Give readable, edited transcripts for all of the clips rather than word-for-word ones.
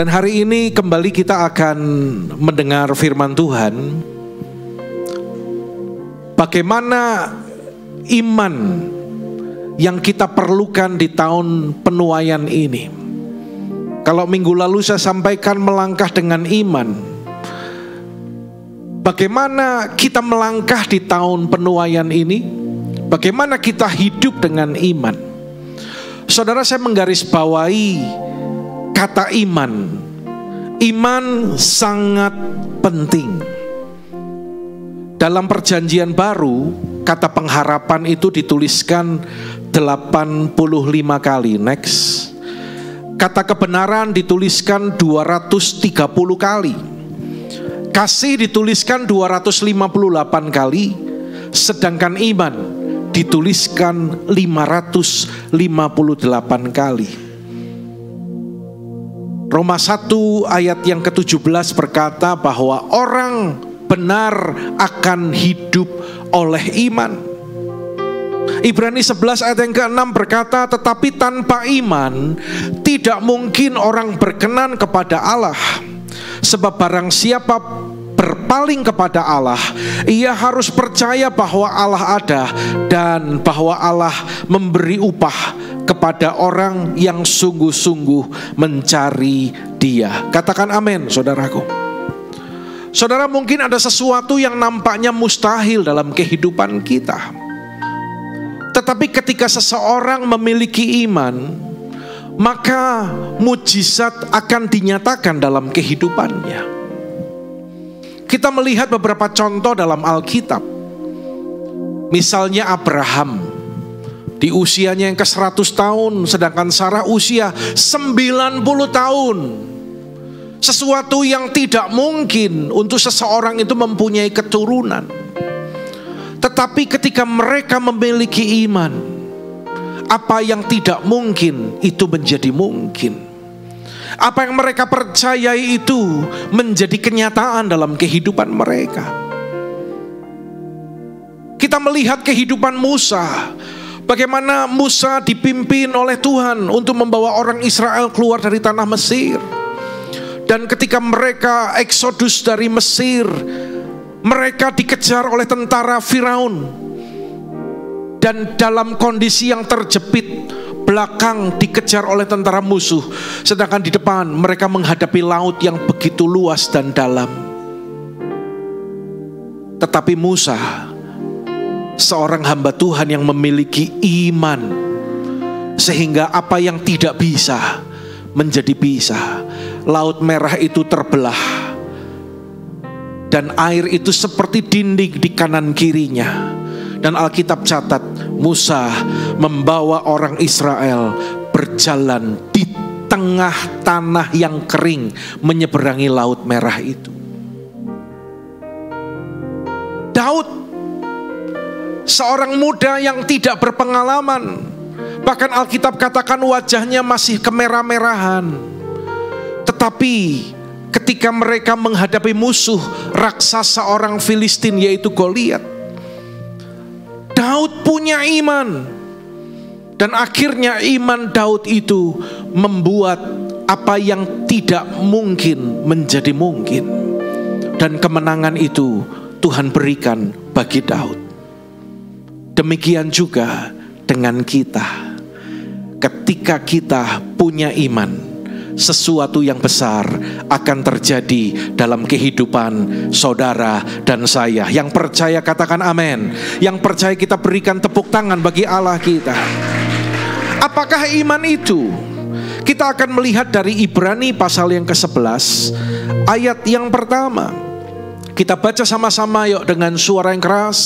Dan hari ini kembali kita akan mendengar firman Tuhan. Bagaimana iman yang kita perlukan di tahun penuaian ini. Kalau minggu lalu saya sampaikan melangkah dengan iman. Bagaimana kita melangkah di tahun penuaian ini? Bagaimana kita hidup dengan iman? Saudara, saya menggarisbawahi kata iman. Iman sangat penting. Dalam perjanjian baru, kata pengharapan itu dituliskan 85 kali. Next. Kata kebenaran dituliskan 230 kali. Kasih dituliskan 258 kali. Sedangkan iman dituliskan 558 kali. Roma 1 ayat yang ke-17 berkata bahwa orang benar akan hidup oleh iman. Ibrani 11 ayat yang ke-6 berkata, tetapi tanpa iman tidak mungkin orang berkenan kepada Allah. Sebab barang siapa berpaling kepada Allah, ia harus percaya bahwa Allah ada dan bahwa Allah memberi upah kepada orang yang sungguh-sungguh mencari Dia. Katakan amin, saudaraku. Saudara, mungkin ada sesuatu yang nampaknya mustahil dalam kehidupan kita. Tetapi ketika seseorang memiliki iman, maka mujizat akan dinyatakan dalam kehidupannya. Kita melihat beberapa contoh dalam Alkitab. Misalnya Abraham, di usianya yang ke-100 tahun, sedangkan Sarah usia 90 tahun. Sesuatu yang tidak mungkin untuk seseorang itu mempunyai keturunan. Tetapi ketika mereka memiliki iman, apa yang tidak mungkin itu menjadi mungkin. Apa yang mereka percayai itu menjadi kenyataan dalam kehidupan mereka. Kita melihat kehidupan Musa. Bagaimana Musa dipimpin oleh Tuhan untuk membawa orang Israel keluar dari tanah Mesir. Dan ketika mereka eksodus dari Mesir, mereka dikejar oleh tentara Firaun. Dan dalam kondisi yang terjepit, belakang dikejar oleh tentara musuh. Sedangkan di depan mereka menghadapi laut yang begitu luas dan dalam. Tetapi Musa, seorang hamba Tuhan yang memiliki iman, sehingga apa yang tidak bisa menjadi bisa. Laut Merah itu terbelah, dan air itu seperti dinding di kanan kirinya. Dan Alkitab catat, Musa membawa orang Israel berjalan di tengah tanah yang kering menyeberangi Laut Merah itu. Daud, seorang muda yang tidak berpengalaman, bahkan Alkitab katakan wajahnya masih kemerah-merahan. Tetapi ketika mereka menghadapi musuh raksasa orang Filistin yaitu Goliat, Daud punya iman. Dan akhirnya iman Daud itu membuat apa yang tidak mungkin menjadi mungkin. Dan kemenangan itu Tuhan berikan bagi Daud. Demikian juga dengan kita. Ketika kita punya iman, sesuatu yang besar akan terjadi dalam kehidupan saudara dan saya. Yang percaya katakan amin. Yang percaya kita berikan tepuk tangan bagi Allah kita. Apakah iman itu? Kita akan melihat dari Ibrani pasal yang ke-11 ayat yang pertama. Kita baca sama-sama yuk dengan suara yang keras.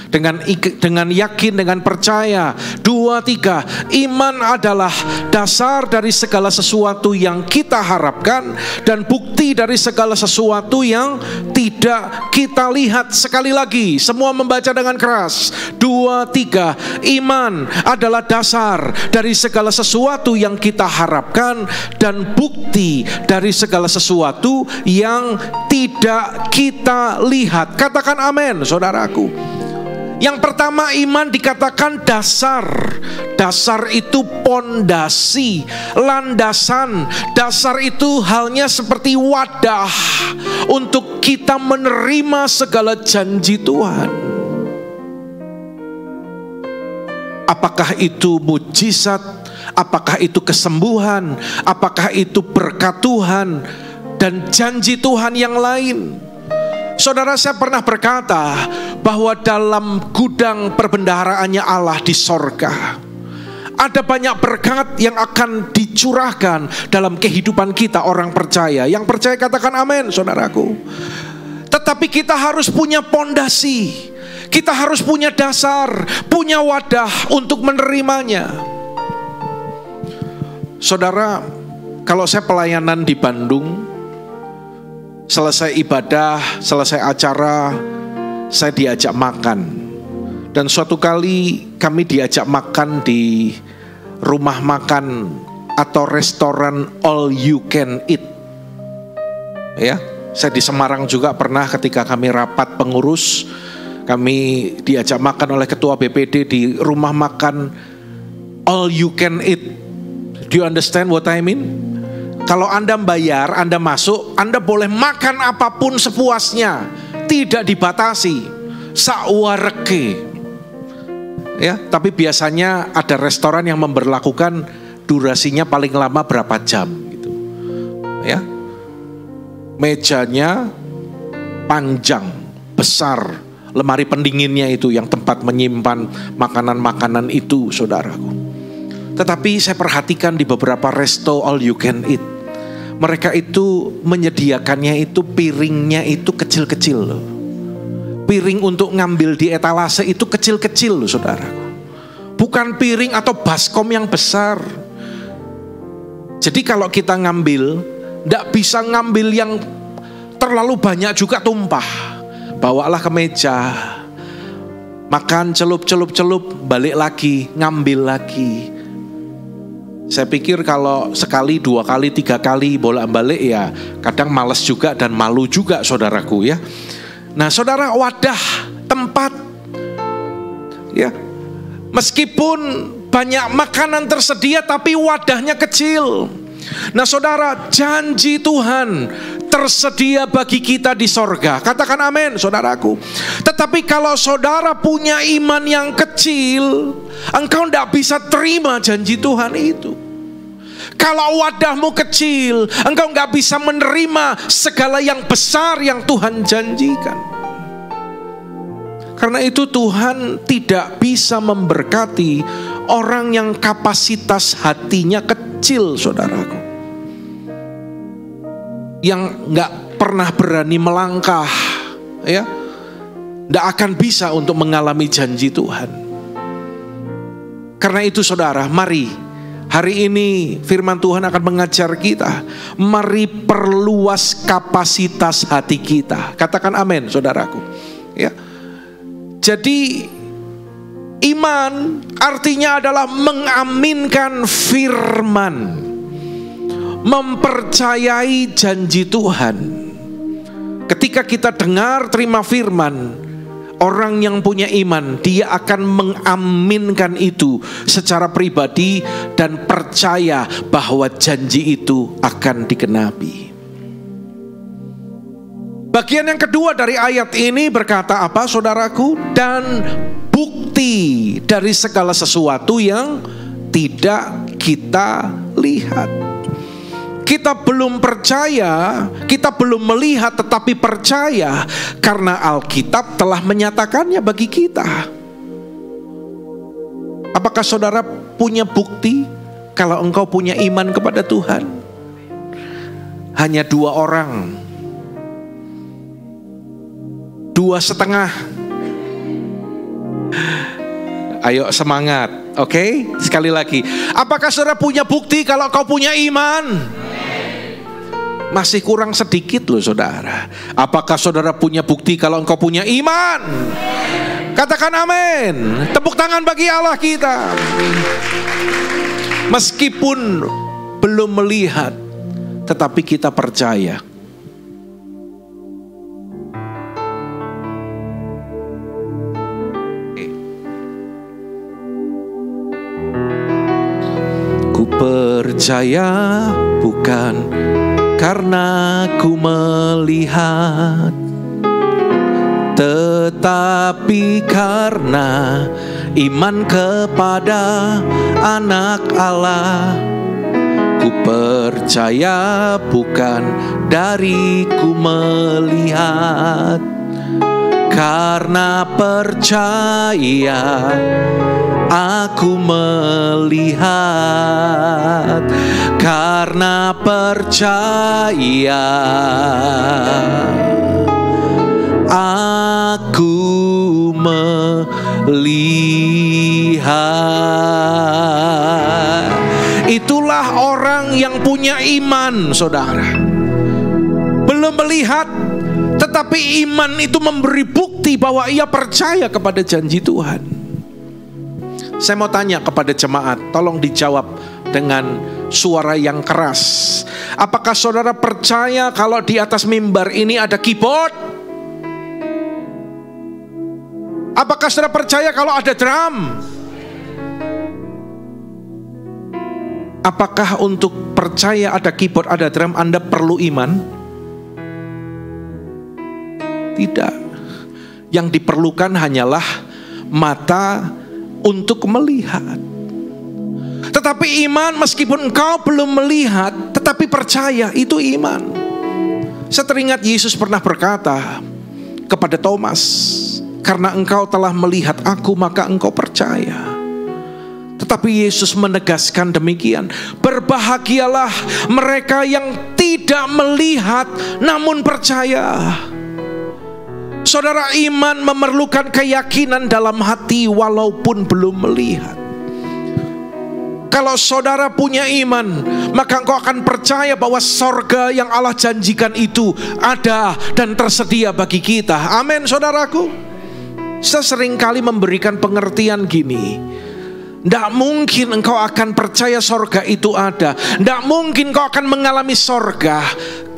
Dengan yakin, dengan percaya. 2, 3. Iman adalah dasar dari segala sesuatu yang kita harapkan dan bukti dari segala sesuatu yang tidak kita lihat. Sekali lagi, semua membaca dengan keras. 2, 3. Iman adalah dasar dari segala sesuatu yang kita harapkan dan bukti dari segala sesuatu yang tidak kita lihat. Katakan amin, saudaraku. Yang pertama, iman dikatakan dasar. Dasar itu pondasi, landasan. Dasar itu halnya seperti wadah untuk kita menerima segala janji Tuhan. Apakah itu mujizat, apakah itu kesembuhan, apakah itu berkat Tuhan dan janji Tuhan yang lain. Saudara, saya pernah berkata bahwa dalam gudang perbendaharaannya Allah di sorga, ada banyak berkat yang akan dicurahkan dalam kehidupan kita orang percaya. Yang percaya katakan amin, saudaraku. Tetapi kita harus punya pondasi, kita harus punya dasar, punya wadah untuk menerimanya. Saudara, kalau saya pelayanan di Bandung, selesai ibadah, selesai acara, saya diajak makan. Dan suatu kali kami diajak makan di rumah makan atau restoran all you can eat. Ya, saya di Semarang juga pernah ketika kami rapat pengurus, kami diajak makan oleh ketua BPD di rumah makan all you can eat. Do you understand what I mean? Kalau Anda bayar, Anda masuk, Anda boleh makan apapun sepuasnya, tidak dibatasi, sakwareke. Ya, tapi biasanya ada restoran yang memberlakukan durasinya paling lama berapa jam gitu. Ya. Mejanya panjang, besar, lemari pendinginnya itu yang tempat menyimpan makanan-makanan itu, saudaraku. Tetapi saya perhatikan di beberapa resto all you can eat, mereka itu menyediakannya itu piringnya itu kecil-kecil loh. Piring untuk ngambil di etalase itu kecil-kecil loh, saudaraku. Bukan piring atau baskom yang besar. Jadi kalau kita ngambil, tidak bisa ngambil yang terlalu banyak juga tumpah. Bawalah ke meja, makan celup-celup-celup, balik lagi, ngambil lagi. Saya pikir kalau sekali, 2 kali, 3 kali bolak-balik ya kadang malas juga dan malu juga, saudaraku ya. Nah, saudara, wadah, tempat ya, meskipun banyak makanan tersedia tapi wadahnya kecil. Nah, saudara, janji Tuhan tersedia bagi kita di sorga. Katakan amin, saudaraku. Tetapi kalau saudara punya iman yang kecil, engkau tidak bisa terima janji Tuhan itu. Kalau wadahmu kecil, engkau nggak bisa menerima segala yang besar yang Tuhan janjikan. Karena itu Tuhan tidak bisa memberkati orang yang kapasitas hatinya kecil, saudaraku. Yang nggak pernah berani melangkah, ya, nggak akan bisa untuk mengalami janji Tuhan. Karena itu, saudara, mari hari ini firman Tuhan akan mengajar kita, mari perluas kapasitas hati kita. Katakan amin, saudaraku. Ya. Jadi iman artinya adalah mengaminkan firman, mempercayai janji Tuhan. Ketika kita dengar terima firman, orang yang punya iman, dia akan mengaminkan itu secara pribadi dan percaya bahwa janji itu akan digenapi. Bagian yang kedua dari ayat ini berkata apa, saudaraku? Dan bukti dari segala sesuatu yang tidak kita lihat. Kita belum percaya, kita belum melihat, tetapi percaya karena Alkitab telah menyatakannya bagi kita. Apakah saudara punya bukti kalau engkau punya iman kepada Tuhan? Hanya 2 orang, 2,5. Ayo semangat, oke? Sekali lagi, apakah saudara punya bukti kalau kau punya iman? Masih kurang sedikit loh, saudara. Apakah saudara punya bukti kalau engkau punya iman? Katakan amin. Tepuk tangan bagi Allah kita. Meskipun belum melihat, tetapi kita percaya. percaya bukan karena ku melihat, tetapi karena iman kepada Anak Allah. Ku percaya bukan dari ku melihat, karena percaya aku melihat, karena percaya aku melihat. Itulah orang yang punya iman, saudara. Belum melihat, tetapi iman itu memberi bukti bahwa ia percaya kepada janji Tuhan. Saya mau tanya kepada jemaat, tolong dijawab dengan suara yang keras. Apakah saudara percaya kalau di atas mimbar ini ada keyboard? Apakah saudara percaya kalau ada drum? Apakah untuk percaya ada keyboard, ada drum, Anda perlu iman? Tidak. Yang diperlukan hanyalah mata untuk melihat. Tetapi iman, meskipun engkau belum melihat, tetapi percaya, itu iman. Saya teringat Yesus pernah berkata kepada Thomas, karena engkau telah melihat aku, maka engkau percaya. Tetapi Yesus menegaskan demikian, berbahagialah mereka yang tidak melihat namun percaya. Saudara, iman memerlukan keyakinan dalam hati walaupun belum melihat. Kalau saudara punya iman, maka engkau akan percaya bahwa sorga yang Allah janjikan itu ada dan tersedia bagi kita. Amin, saudaraku. Saya seringkali memberikan pengertian gini, tidak mungkin engkau akan percaya sorga itu ada, tidak mungkin engkau akan mengalami sorga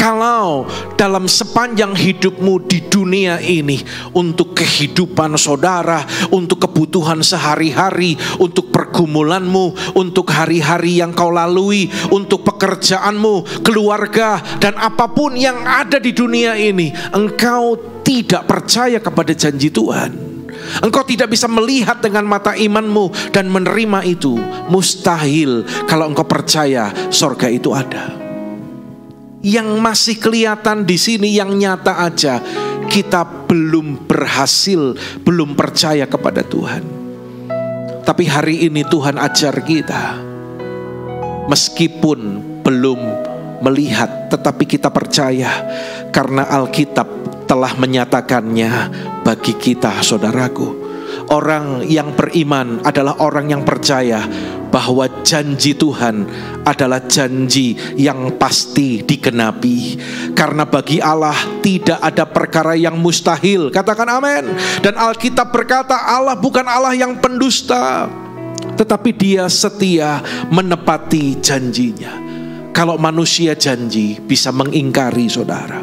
kalau dalam sepanjang hidupmu di dunia ini, untuk kehidupan saudara, untuk kebutuhan sehari-hari, untuk pergumulanmu, untuk hari-hari yang kau lalui, untuk pekerjaanmu, keluarga, dan apapun yang ada di dunia ini, engkau tidak percaya kepada janji Tuhan. Engkau tidak bisa melihat dengan mata imanmu dan menerima itu. Mustahil kalau engkau percaya sorga itu ada. Yang masih kelihatan di sini, yang nyata aja, kita belum berhasil, belum percaya kepada Tuhan. Tapi hari ini Tuhan ajar kita, meskipun belum melihat, tetapi kita percaya, karena Alkitab telah menyatakannya bagi kita, saudaraku. Orang yang beriman adalah orang yang percaya bahwa janji Tuhan adalah janji yang pasti digenapi. Karena bagi Allah tidak ada perkara yang mustahil. Katakan amin. Dan Alkitab berkata Allah bukan Allah yang pendusta, tetapi Dia setia menepati janjinya. Kalau manusia janji bisa mengingkari, saudara.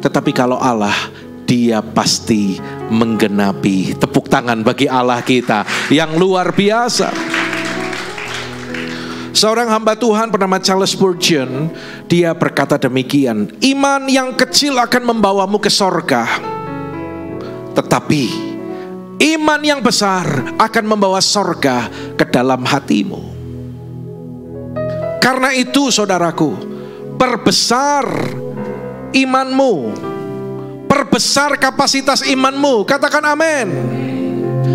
Tetapi kalau Allah, Dia pasti menggenapi. Tepuk tangan bagi Allah kita yang luar biasa. Seorang hamba Tuhan bernama Charles Spurgeon, dia berkata demikian, iman yang kecil akan membawamu ke sorga, tetapi iman yang besar akan membawa sorga ke dalam hatimu. Karena itu, saudaraku, perbesar imanmu, perbesar kapasitas imanmu. Katakan amin.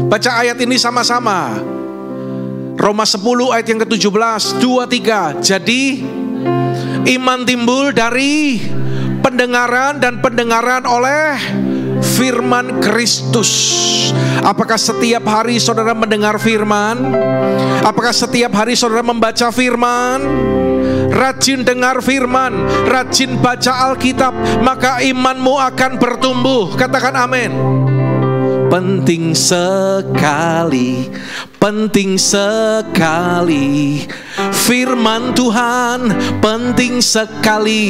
Baca ayat ini sama-sama. Roma 10 ayat yang ke-17, 2-3. Jadi iman timbul dari pendengaran, dan pendengaran oleh firman Kristus. Apakah setiap hari saudara mendengar firman? Apakah setiap hari saudara membaca firman? Rajin dengar firman, rajin baca Alkitab, maka imanmu akan bertumbuh. Katakan amin. penting sekali, penting sekali. Firman Tuhan penting sekali.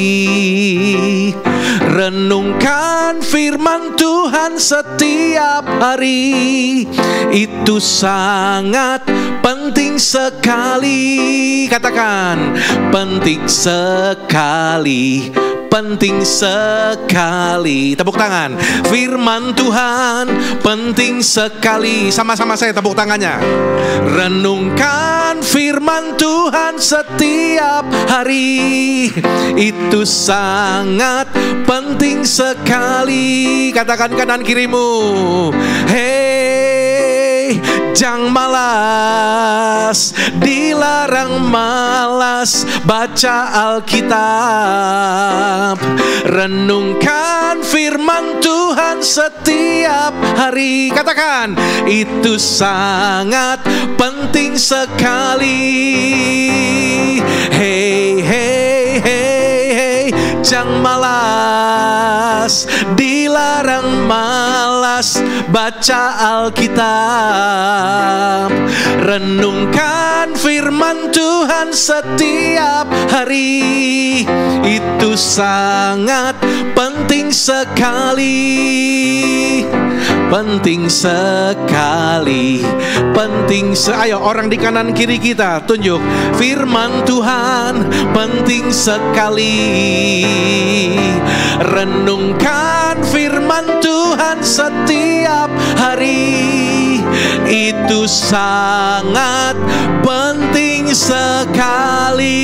Renungkan firman Tuhan setiap hari, itu sangat penting sekali. Katakan, penting sekali, penting sekali. Tepuk tangan. Firman Tuhan penting sekali. Sama-sama saya tepuk tangannya. Renungkan firman Tuhan setiap hari, itu sangat penting sekali. Katakan kanan kirimu, hei, jangan malas, dilarang malas baca Alkitab. Renungkan firman Tuhan setiap hari. Katakan, itu sangat penting sekali. Hei, hei, hei, hei, jangan malas, dilarang malas baca Alkitab. Renungkan firman Tuhan setiap hari, itu sangat penting sekali. Penting sekali, penting ayo orang di kanan kiri kita tunjuk, firman Tuhan penting sekali. Renungkan firman Tuhan setiap hari, itu sangat penting sekali.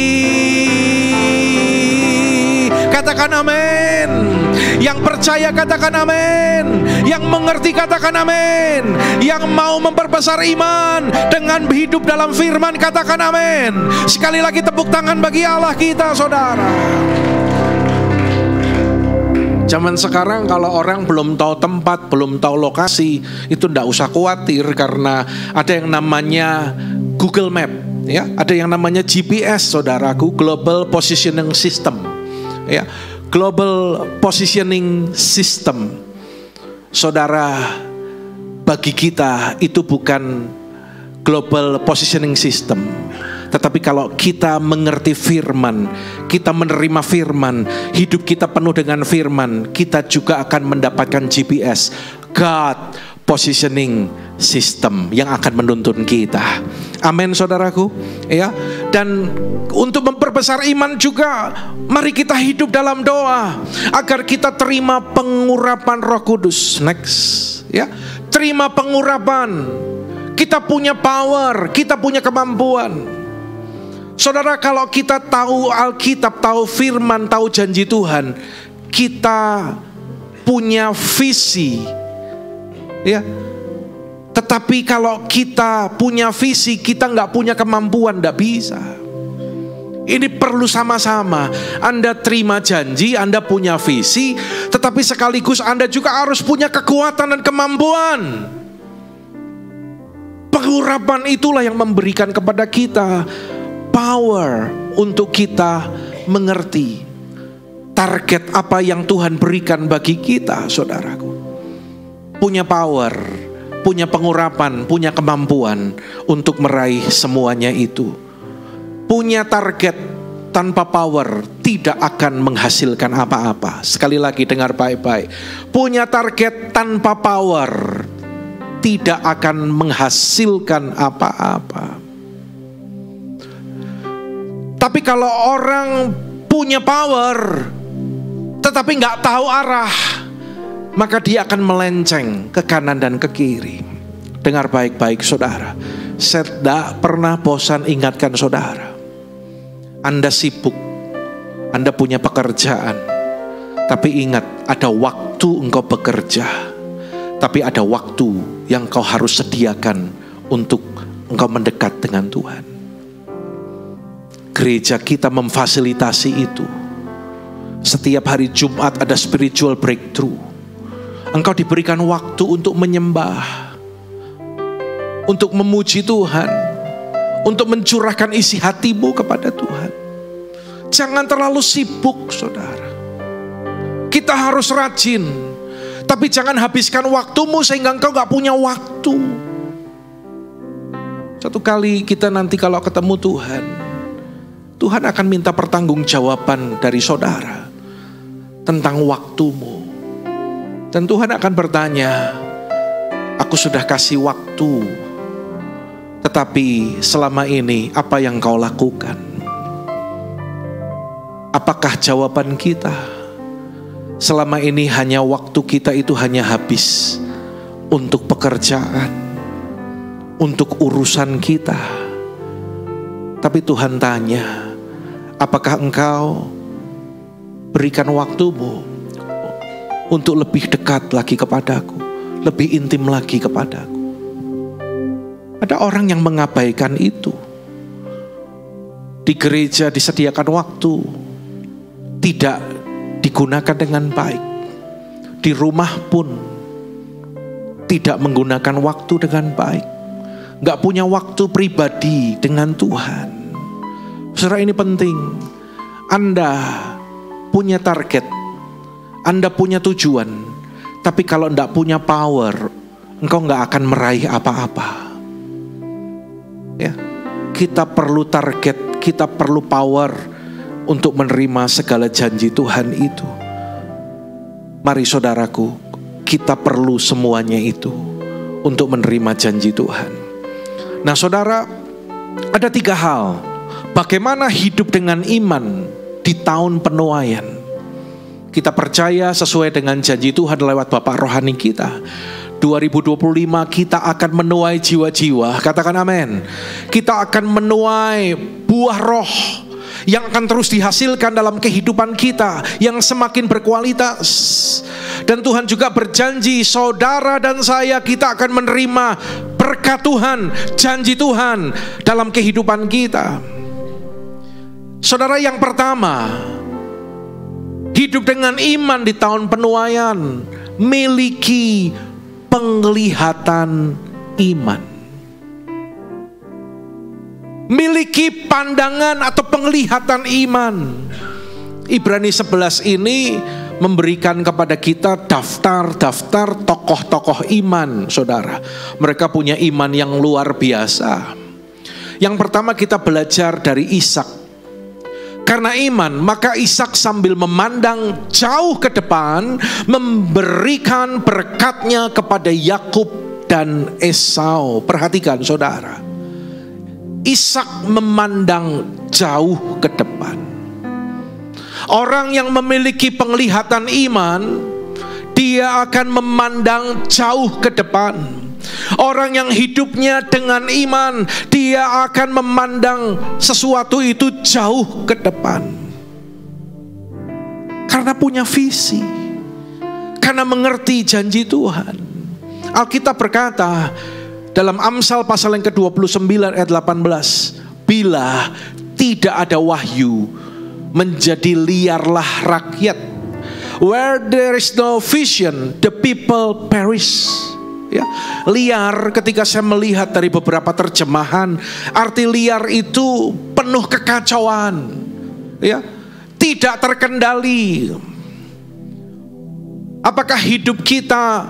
Katakan amin. Yang percaya katakan amin. Yang mengerti katakan amin. Yang mau memperbesar iman dengan hidup dalam firman katakan amin. Sekali lagi tepuk tangan bagi Allah kita, saudara. Zaman sekarang kalau orang belum tahu tempat, belum tahu lokasi, itu tidak usah khawatir, karena ada yang namanya Google Map, ya, ada yang namanya GPS, saudaraku, Global Positioning System, ya, Global Positioning System. Saudara, bagi kita itu bukan Global Positioning System, tetapi kalau kita mengerti firman, kita menerima firman, hidup kita penuh dengan firman, kita juga akan mendapatkan GPS, God Positioning System, yang akan menuntun kita. Amin, saudaraku, ya. Dan untuk memperbesar iman juga, mari kita hidup dalam doa agar kita terima pengurapan Roh Kudus. Next, ya. Terima pengurapan. Kita punya power, kita punya kemampuan. Saudara, kalau kita tahu Alkitab, tahu firman, tahu janji Tuhan, kita punya visi, ya. Tetapi kalau kita punya visi, kita nggak punya kemampuan, nggak bisa. Ini perlu sama-sama. Anda terima janji, Anda punya visi, tetapi sekaligus Anda juga harus punya kekuatan dan kemampuan. Pengurapan itulah yang memberikan kepada kita power untuk kita mengerti target apa yang Tuhan berikan bagi kita, saudaraku. Punya power, punya pengurapan, punya kemampuan untuk meraih semuanya itu. Punya target tanpa power tidak akan menghasilkan apa-apa. Sekali lagi dengar baik-baik. Punya target tanpa power tidak akan menghasilkan apa-apa. Tapi kalau orang punya power tetapi nggak tahu arah, maka dia akan melenceng ke kanan dan ke kiri. Dengar baik-baik, saudara. Saya tidak pernah bosan ingatkan saudara. Anda sibuk, Anda punya pekerjaan, tapi ingat, ada waktu engkau bekerja, tapi ada waktu yang kau harus sediakan untuk engkau mendekat dengan Tuhan. Gereja kita memfasilitasi itu. Setiap hari Jumat ada spiritual breakthrough. Engkau diberikan waktu untuk menyembah, untuk memuji Tuhan, untuk mencurahkan isi hatimu kepada Tuhan. Jangan terlalu sibuk, saudara. Kita harus rajin. Tapi jangan habiskan waktumu sehingga engkau gak punya waktu. Satu kali kita nanti kalau ketemu Tuhan, Tuhan akan minta pertanggungjawaban dari saudara tentang waktumu. Dan Tuhan akan bertanya, aku sudah kasih waktu, tetapi selama ini apa yang kau lakukan? Apakah jawaban kita selama ini hanya waktu kita itu hanya habis untuk pekerjaan, untuk urusan kita? Tapi Tuhan tanya, apakah engkau berikan waktumu untuk lebih dekat lagi kepadaku, lebih intim lagi kepadaku? Ada orang yang mengabaikan itu. Di gereja disediakan waktu, tidak digunakan dengan baik. Di rumah pun tidak menggunakan waktu dengan baik. Gak punya waktu pribadi dengan Tuhan. Saudara, ini penting. Anda punya target, Anda punya tujuan, tapi kalau gak punya power, engkau gak akan meraih apa-apa. Ya, kita perlu target, kita perlu power untuk menerima segala janji Tuhan itu. Mari saudaraku, kita perlu semuanya itu untuk menerima janji Tuhan. Nah saudara, ada 3 hal bagaimana hidup dengan iman di tahun penuaian. Kita percaya sesuai dengan janji Tuhan lewat Bapak rohani kita, 2025 kita akan menuai jiwa-jiwa. Katakan amin. Kita akan menuai buah roh yang akan terus dihasilkan dalam kehidupan kita, yang semakin berkualitas. Dan Tuhan juga berjanji, saudara dan saya, kita akan menerima berkat Tuhan, janji Tuhan dalam kehidupan kita. Saudara, yang pertama, hidup dengan iman di tahun penuaian, miliki penglihatan iman. Miliki pandangan atau penglihatan iman. Ibrani 11 ini memberikan kepada kita daftar-daftar tokoh-tokoh iman, saudara. Mereka punya iman yang luar biasa. Yang pertama kita belajar dari Ishak. Karena iman, maka Ishak sambil memandang jauh ke depan, memberikan berkatnya kepada Yakub dan Esau. Perhatikan saudara, Ishak memandang jauh ke depan. Orang yang memiliki penglihatan iman, dia akan memandang jauh ke depan. Orang yang hidupnya dengan iman, dia akan memandang sesuatu itu jauh ke depan. Karena punya visi, karena mengerti janji Tuhan. Alkitab berkata dalam Amsal pasal yang ke-29 ayat 18, bila tidak ada wahyu, menjadi liarlah rakyat. Where there is no vision, the people perish. Ya, liar, ketika saya melihat dari beberapa terjemahan, arti liar itu penuh kekacauan, ya, tidak terkendali. Apakah hidup kita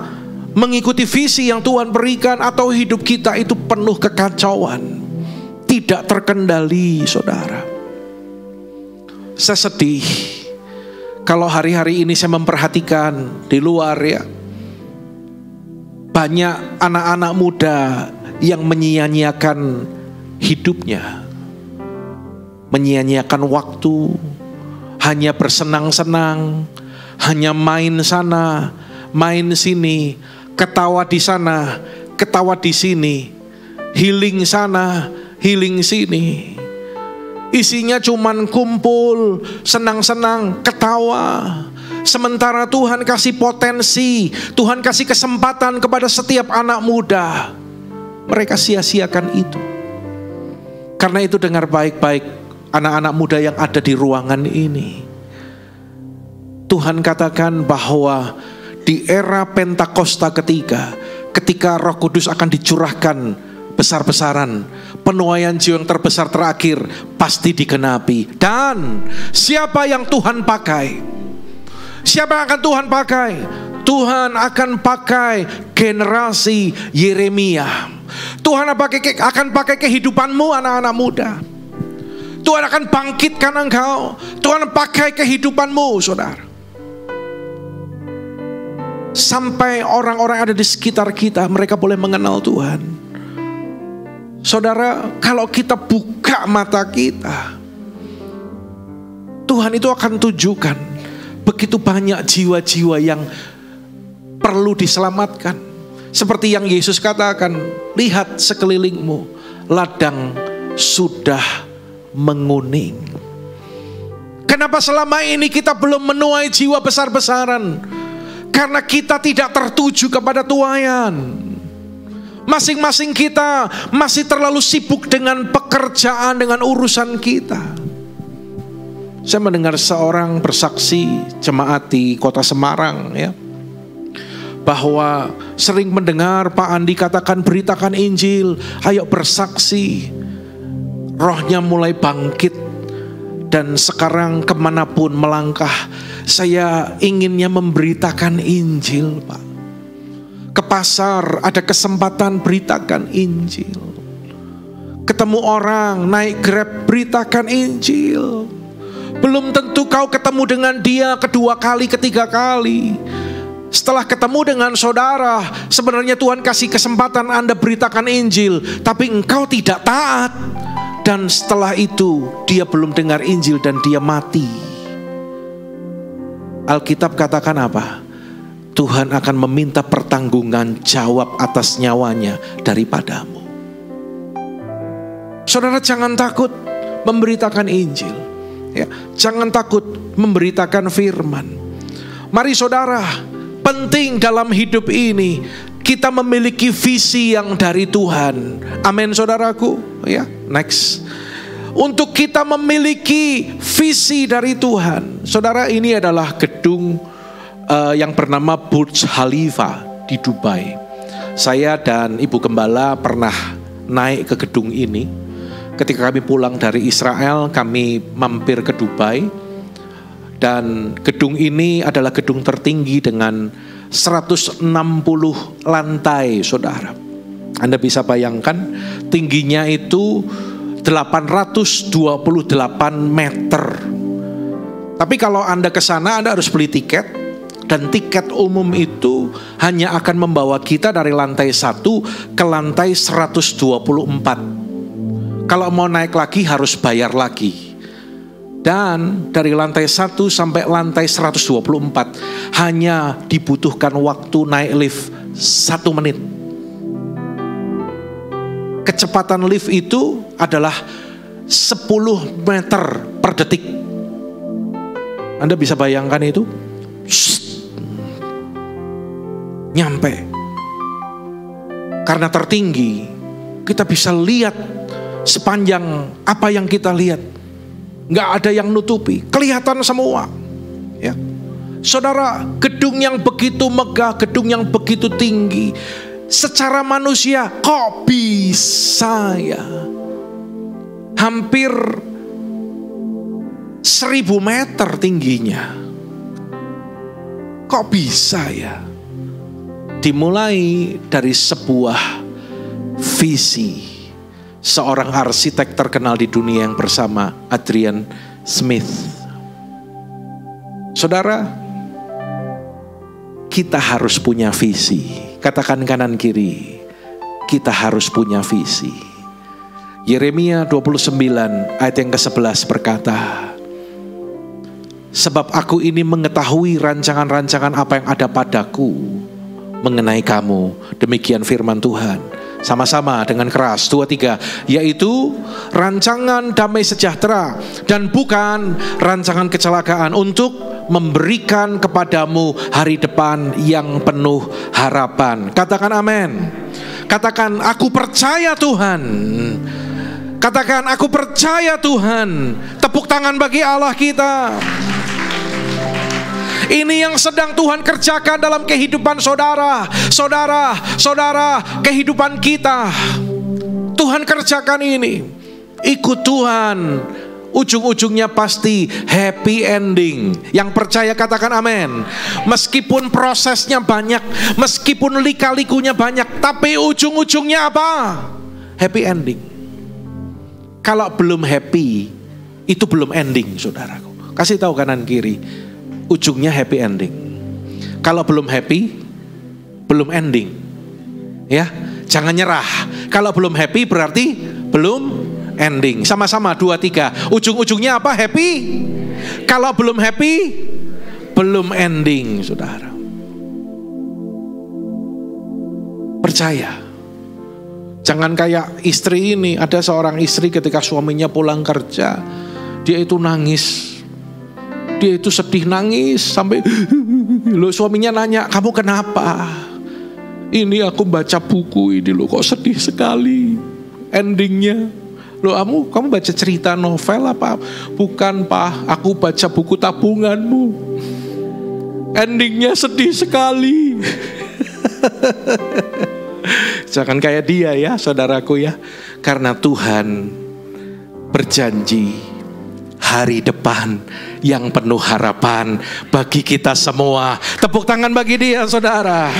mengikuti visi yang Tuhan berikan, atau hidup kita itu penuh kekacauan, tidak terkendali, saudara? Saya sedih kalau hari-hari ini saya memperhatikan di luar, ya, banyak anak-anak muda yang menyia-nyiakan hidupnya, menyia-nyiakan waktu, hanya bersenang-senang, hanya main sana, main sini, ketawa di sana, ketawa di sini, healing sana, healing sini. Isinya cuman kumpul, senang-senang, ketawa. Sementara Tuhan kasih potensi, Tuhan kasih kesempatan kepada setiap anak muda, mereka sia-siakan itu. Karena itu dengar baik-baik anak-anak muda yang ada di ruangan ini. Tuhan katakan bahwa di era Pentakosta ketiga, ketika Roh Kudus akan dicurahkan besar-besaran, penuaian jiwa yang terbesar terakhir pasti digenapi. Dan siapa yang Tuhan pakai? Siapa yang akan Tuhan pakai? Tuhan akan pakai generasi Yeremia. Tuhan akan pakai kehidupanmu anak-anak muda. Tuhan akan bangkitkan engkau. Tuhan pakai kehidupanmu, saudara. Sampai orang-orang yang ada di sekitar kita, mereka boleh mengenal Tuhan. Saudara, kalau kita buka mata kita, Tuhan itu akan tunjukkan begitu banyak jiwa-jiwa yang perlu diselamatkan. Seperti yang Yesus katakan, lihat sekelilingmu, ladang sudah menguning. Kenapa selama ini kita belum menuai jiwa besar-besaran? Karena kita tidak tertuju kepada tuaian. Masing-masing kita masih terlalu sibuk dengan pekerjaan, dengan urusan kita. Saya mendengar seorang bersaksi, jemaat di kota Semarang, ya, bahwa sering mendengar Pak Andi katakan beritakan Injil, ayo bersaksi. Rohnya mulai bangkit dan sekarang kemanapun melangkah, saya inginnya memberitakan Injil, Pak. Ke pasar ada kesempatan, beritakan Injil. Ketemu orang naik Grab, beritakan Injil. Belum tentu kau ketemu dengan dia kedua kali, ketiga kali. Setelah ketemu dengan saudara, sebenarnya Tuhan kasih kesempatan Anda beritakan Injil, tapi engkau tidak taat. Dan setelah itu dia belum dengar Injil dan dia mati. Alkitab katakan apa? Tuhan akan meminta pertanggungan jawab atas nyawanya daripadamu. Saudara, jangan takut memberitakan Injil, ya. Jangan takut memberitakan firman. Mari saudara, penting dalam hidup ini kita memiliki visi yang dari Tuhan. Amin saudaraku, ya. Next. Untuk kita memiliki visi dari Tuhan. Saudara, ini adalah gedung yang bernama Burj Khalifa di Dubai. Saya dan Ibu Gembala pernah naik ke gedung ini. Ketika kami pulang dari Israel, kami mampir ke Dubai. Dan gedung ini adalah gedung tertinggi dengan 160 lantai, saudara. Anda bisa bayangkan tingginya itu 828 meter. Tapi kalau Anda ke sana, Anda harus beli tiket. Dan tiket umum itu hanya akan membawa kita dari lantai 1 ke lantai 124. Kalau mau naik lagi harus bayar lagi. Dan dari lantai 1 sampai lantai 124 hanya dibutuhkan waktu naik lift 1 menit. Kecepatan lift itu adalah 10 meter per detik. Anda bisa bayangkan itu? Nyampe. Karena tertinggi, kita bisa lihat sepanjang apa yang kita lihat. Nggak ada yang nutupi, kelihatan semua, ya. Saudara, gedung yang begitu megah, gedung yang begitu tinggi, secara manusia kok bisa ya? Hampir 1000 meter tingginya. Kok bisa ya? Dimulai dari sebuah visi seorang arsitek terkenal di dunia yang bersama Adrian Smith. Saudara, kita harus punya visi. Katakan kanan kiri, kita harus punya visi. Yeremia 29 ayat yang ke-11 berkata, sebab aku ini mengetahui rancangan-rancangan apa yang ada padaku mengenai kamu. Demikian firman Tuhan. Sama-sama dengan keras, 2, 3. Yaitu rancangan damai sejahtera dan bukan rancangan kecelakaan, untuk memberikan kepadamu hari depan yang penuh harapan. Katakan amin. Katakan aku percaya Tuhan. Katakan aku percaya Tuhan. Tepuk tangan bagi Allah kita. Ini yang sedang Tuhan kerjakan dalam kehidupan saudara, kehidupan kita. Tuhan kerjakan ini. Ikut Tuhan ujung-ujungnya pasti happy ending. Yang percaya katakan amin. Meskipun prosesnya banyak, meskipun lika-likunya banyak, tapi ujung-ujungnya apa? Happy ending. Kalau belum happy, itu belum ending, saudaraku. Kasih tahu kanan kiri, ujungnya happy ending. Kalau belum happy, belum ending. Ya, jangan nyerah. Kalau belum happy berarti belum ending. Sama-sama 2, 3. Ujung-ujungnya apa? Happy. Kalau belum happy, belum ending, saudara. Percaya. Jangan kayak istri ini. Ada seorang istri ketika suaminya pulang kerja, dia itu nangis. Dia itu sedih nangis sampai lo suaminya nanya, "Kamu kenapa?" "Ini aku baca buku ini lo, kok sedih sekali endingnya." "Lo kamu baca cerita novel apa?" "Bukan, Pak, aku baca buku tabunganmu. Endingnya sedih sekali." Jangan kayak dia ya, saudaraku ya. Karena Tuhan berjanji hari depan yang penuh harapan bagi kita semua. Tepuk tangan bagi dia, saudara.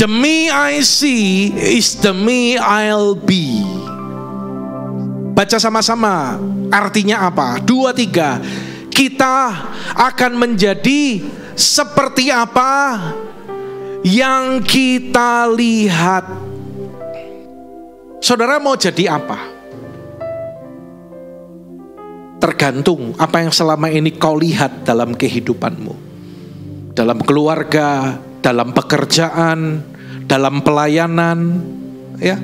The me I see is the me I'll be. Baca sama-sama. Artinya apa? 2, 3. Kita akan menjadi seperti apa yang kita lihat. Saudara mau jadi apa? Tergantung apa yang selama ini kau lihat dalam kehidupanmu. Dalam keluarga, dalam pekerjaan, dalam pelayanan, ya.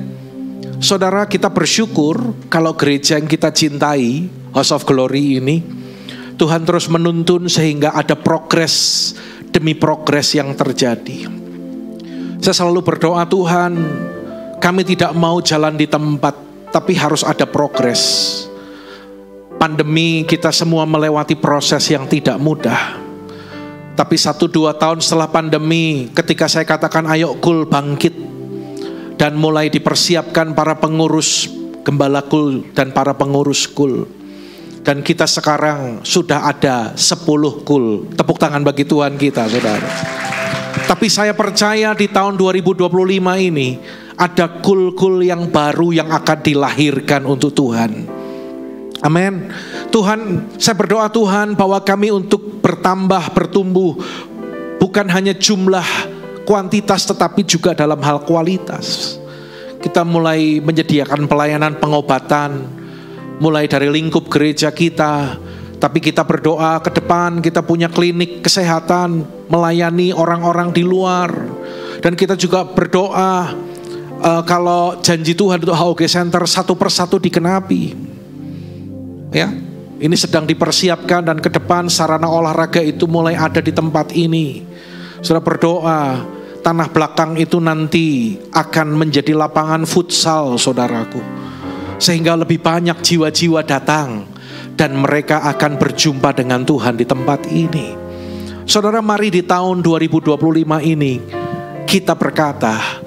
Saudara, kita bersyukur kalau gereja yang kita cintai, House of Glory ini, Tuhan terus menuntun sehingga ada progres demi progres yang terjadi. Saya selalu berdoa, Tuhan, kami tidak mau jalan di tempat, tapi harus ada progres. Pandemi kita semua melewati proses yang tidak mudah. Tapi 1-2 tahun setelah pandemi, ketika saya katakan ayo Kul bangkit, dan mulai dipersiapkan para pengurus Gembala Kul dan para pengurus Kul. Dan kita sekarang sudah ada 10 Kul. Tepuk tangan bagi Tuhan kita, saudara. Tapi saya percaya di tahun 2025 ini ada kul-kul yang baru yang akan dilahirkan untuk Tuhan. Amin. Tuhan, saya berdoa Tuhan bahwa kami untuk bertambah, bertumbuh, bukan hanya jumlah kuantitas tetapi juga dalam hal kualitas. Kita mulai menyediakan pelayanan pengobatan, mulai dari lingkup gereja kita. Tapi kita berdoa ke depan kita punya klinik kesehatan, melayani orang-orang di luar. Dan kita juga berdoa kalau janji Tuhan untuk HOG Center satu persatu dikenapi. Ya, ini sedang dipersiapkan dan ke depan sarana olahraga itu mulai ada di tempat ini. Saudara berdoa, tanah belakang itu nanti akan menjadi lapangan futsal, saudaraku. Sehingga lebih banyak jiwa-jiwa datang dan mereka akan berjumpa dengan Tuhan di tempat ini. Saudara, mari di tahun 2025 ini kita berkata,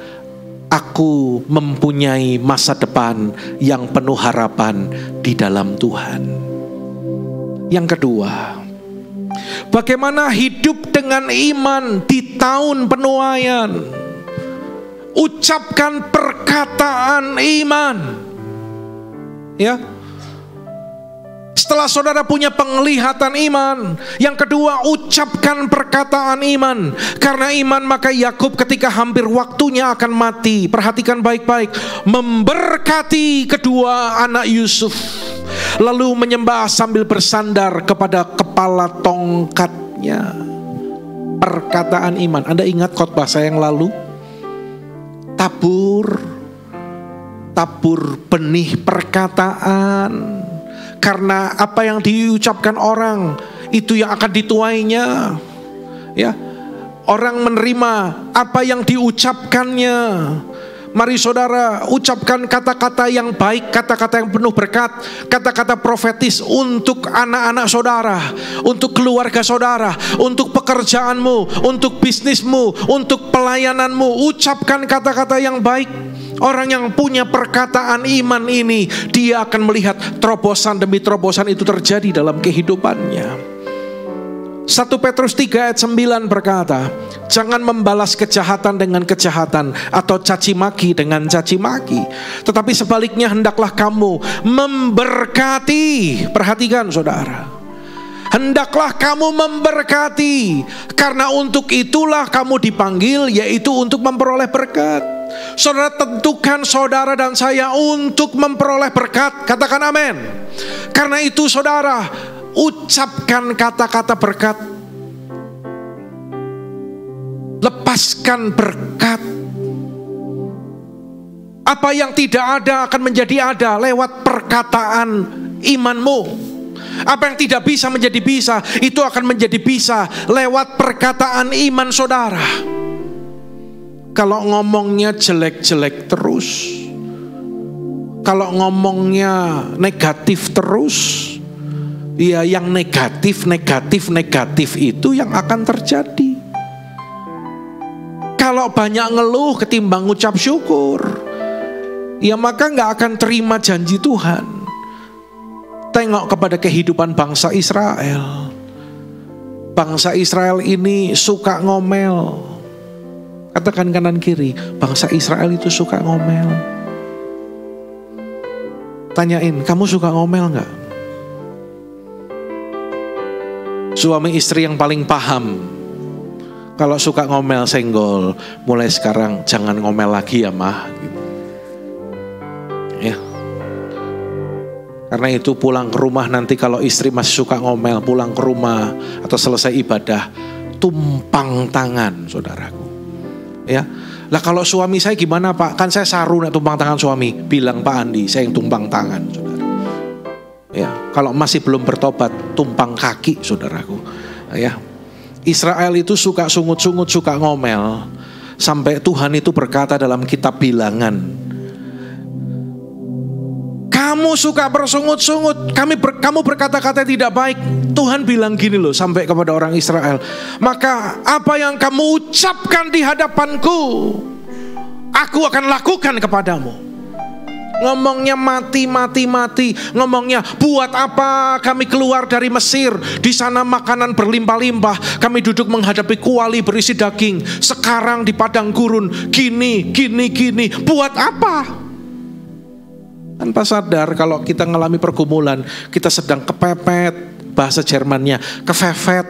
aku mempunyai masa depan yang penuh harapan di dalam Tuhan. Yang kedua, bagaimana hidup dengan iman di tahun penuaian? Ucapkan perkataan iman. Ya. Setelah saudara punya penglihatan iman, yang kedua ucapkan perkataan iman. Karena iman maka Yakub ketika hampir waktunya akan mati, perhatikan baik-baik, memberkati kedua anak Yusuf, lalu menyembah sambil bersandar kepada kepala tongkatnya. Perkataan iman. Anda ingat khotbah saya yang lalu? Tabur benih perkataan. Karena apa yang diucapkan orang itu yang akan dituainya. Ya, orang menerima apa yang diucapkannya. Mari saudara ucapkan kata-kata yang baik, kata-kata yang penuh berkat, kata-kata profetis untuk anak-anak saudara, untuk keluarga saudara, untuk pekerjaanmu, untuk bisnismu, untuk pelayananmu. Ucapkan kata-kata yang baik. Orang yang punya perkataan iman ini, dia akan melihat terobosan demi terobosan itu terjadi dalam kehidupannya. 1 Petrus 3 ayat 9 berkata, jangan membalas kejahatan dengan kejahatan atau caci maki dengan caci maki, tetapi sebaliknya hendaklah kamu memberkati. Perhatikan saudara, hendaklah kamu memberkati, karena untuk itulah kamu dipanggil, yaitu untuk memperoleh berkat. Saudara, tentukan saudara dan saya untuk memperoleh berkat. Katakan amin. Karena itu saudara, ucapkan kata-kata berkat. Lepaskan berkat. Apa yang tidak ada akan menjadi ada lewat perkataan imanmu. Apa yang tidak bisa menjadi bisa, itu akan menjadi bisa lewat perkataan iman saudara. Kalau ngomongnya jelek-jelek terus, kalau ngomongnya negatif terus, ya yang negatif itu yang akan terjadi. Kalau banyak ngeluh ketimbang ngucap syukur, ya maka gak akan terima janji Tuhan. Tengok kepada kehidupan bangsa Israel. Bangsa Israel ini suka ngomel. Katakan kanan kiri, bangsa Israel itu suka ngomel. Tanyain, kamu suka ngomel gak? Suami istri yang paling paham. Kalau suka ngomel senggol, mulai sekarang jangan ngomel lagi ya mah. Ya. Karena itu pulang ke rumah nanti kalau istri masih suka ngomel, pulang ke rumah atau selesai ibadah, tumpang tangan saudaraku. Ya, lah kalau suami saya gimana Pak? Kan saya saru nak tumpang tangan suami. Bilang Pak Andi, saya yang tumpang tangan, saudara. Ya, kalau masih belum bertobat, tumpang kaki, saudaraku. Ya, Israel itu suka sungut-sungut, suka ngomel, sampai Tuhan itu berkata dalam kitab Bilangan, kamu suka bersungut-sungut, kamu berkata-kata tidak baik. Tuhan bilang gini loh sampai kepada orang Israel, maka apa yang kamu ucapkan di hadapanku, aku akan lakukan kepadamu. Ngomongnya mati. Ngomongnya buat apa kami keluar dari Mesir, di sana makanan berlimpah-limpah, kami duduk menghadapi kuali berisi daging. Sekarang di padang gurun gini. Buat apa? Tanpa sadar kalau kita mengalami pergumulan, kita sedang kepepet, bahasa Jermannya kefefet.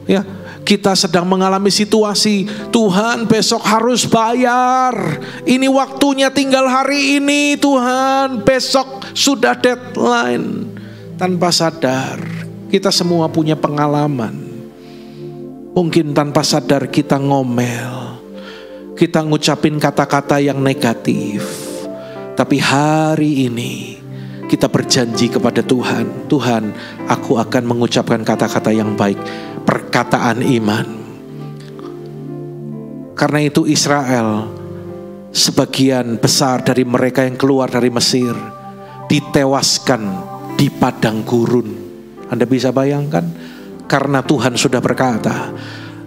Ya, kita sedang mengalami situasi, Tuhan besok harus bayar. Ini waktunya tinggal hari ini, Tuhan besok sudah deadline. Tanpa sadar, kita semua punya pengalaman. Mungkin tanpa sadar kita ngomel, kita ngucapin kata-kata yang negatif. Tapi hari ini kita berjanji kepada Tuhan, Tuhan, aku akan mengucapkan kata-kata yang baik, perkataan iman. Karena itu Israel, sebagian besar dari mereka yang keluar dari Mesir, ditewaskan di padang gurun. Anda bisa bayangkan? Karena Tuhan sudah berkata,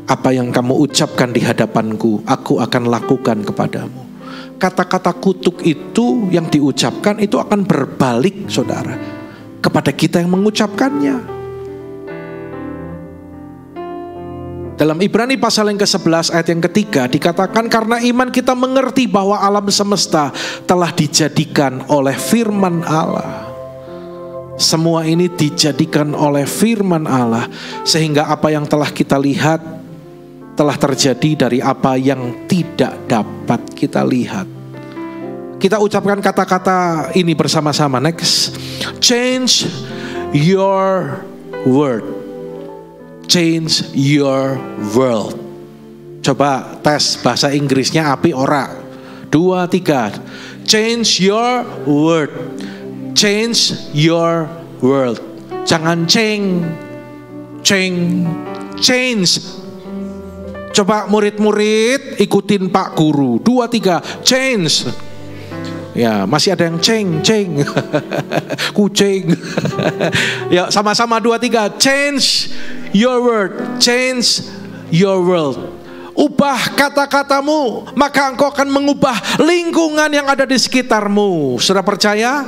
apa yang kamu ucapkan di hadapanku, aku akan lakukan kepadamu. Kata-kata kutuk itu yang diucapkan itu akan berbalik, saudara, kepada kita yang mengucapkannya. Dalam Ibrani pasal yang ke-11 ayat yang ketiga dikatakan, karena iman kita mengerti bahwa alam semesta telah dijadikan oleh firman Allah. Semua ini dijadikan oleh firman Allah, sehingga apa yang telah kita lihat telah terjadi dari apa yang tidak dapat kita lihat. Kita ucapkan kata-kata ini bersama-sama. Next. Change your word. Change your world. Coba tes bahasa Inggrisnya api ora. 2, 3. Change your word. Change your world. Jangan change. Coba murid-murid ikutin Pak Guru. 2, 3, change. Ya, masih ada yang ceng. Kucing. Ya, sama-sama 2, 3, change your word, change your world. ubah kata-katamu, maka engkau akan mengubah lingkungan yang ada di sekitarmu. Saudara percaya?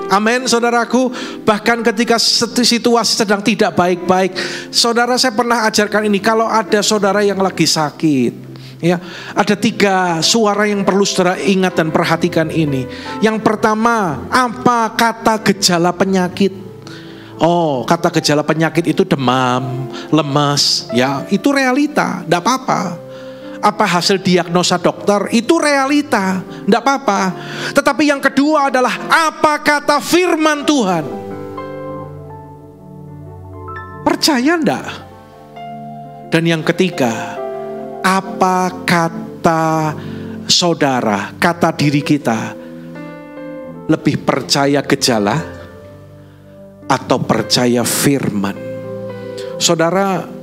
Amin, saudaraku. Bahkan ketika situasi sedang tidak baik-baik, saudara, saya pernah ajarkan ini. Kalau ada saudara yang lagi sakit, ya, ada 3 suara yang perlu saudara ingat dan perhatikan ini. Yang pertama, apa kata gejala penyakit? Oh, kata gejala penyakit itu demam, lemas, ya, itu realita, enggak apa-apa. Apa hasil diagnosa dokter, itu realita, enggak apa-apa. Tetapi yang kedua adalah apa kata firman Tuhan? Percaya enggak? Dan yang ketiga, apa kata saudara, kata diri kita? Lebih percaya gejala atau percaya firman? Saudara,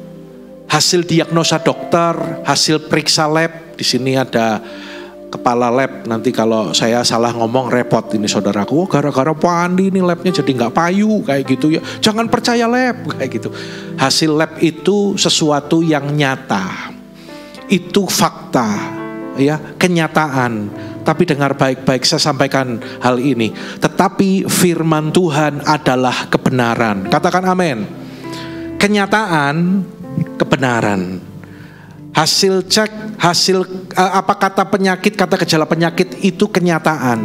hasil diagnosa dokter, hasil periksa lab, di sini ada kepala lab. Nanti kalau saya salah ngomong repot ini saudaraku. Oh, gara-gara Pak Andi ini labnya jadi nggak payu kayak gitu ya. Jangan percaya lab kayak gitu. Hasil lab itu sesuatu yang nyata. Itu fakta, ya, kenyataan. Tapi dengar baik-baik, saya sampaikan hal ini. Tetapi firman Tuhan adalah kebenaran. Katakan amin. Kenyataan, kebenaran. Hasil cek, apa kata penyakit, kata gejala penyakit itu kenyataan.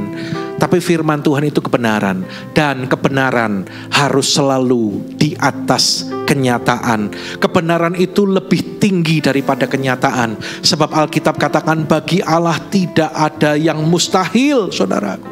Tapi firman Tuhan itu kebenaran. Dan kebenaran harus selalu di atas kenyataan. Kebenaran itu lebih tinggi daripada kenyataan. Sebab Alkitab katakan bagi Allah tidak ada yang mustahil, saudaraku.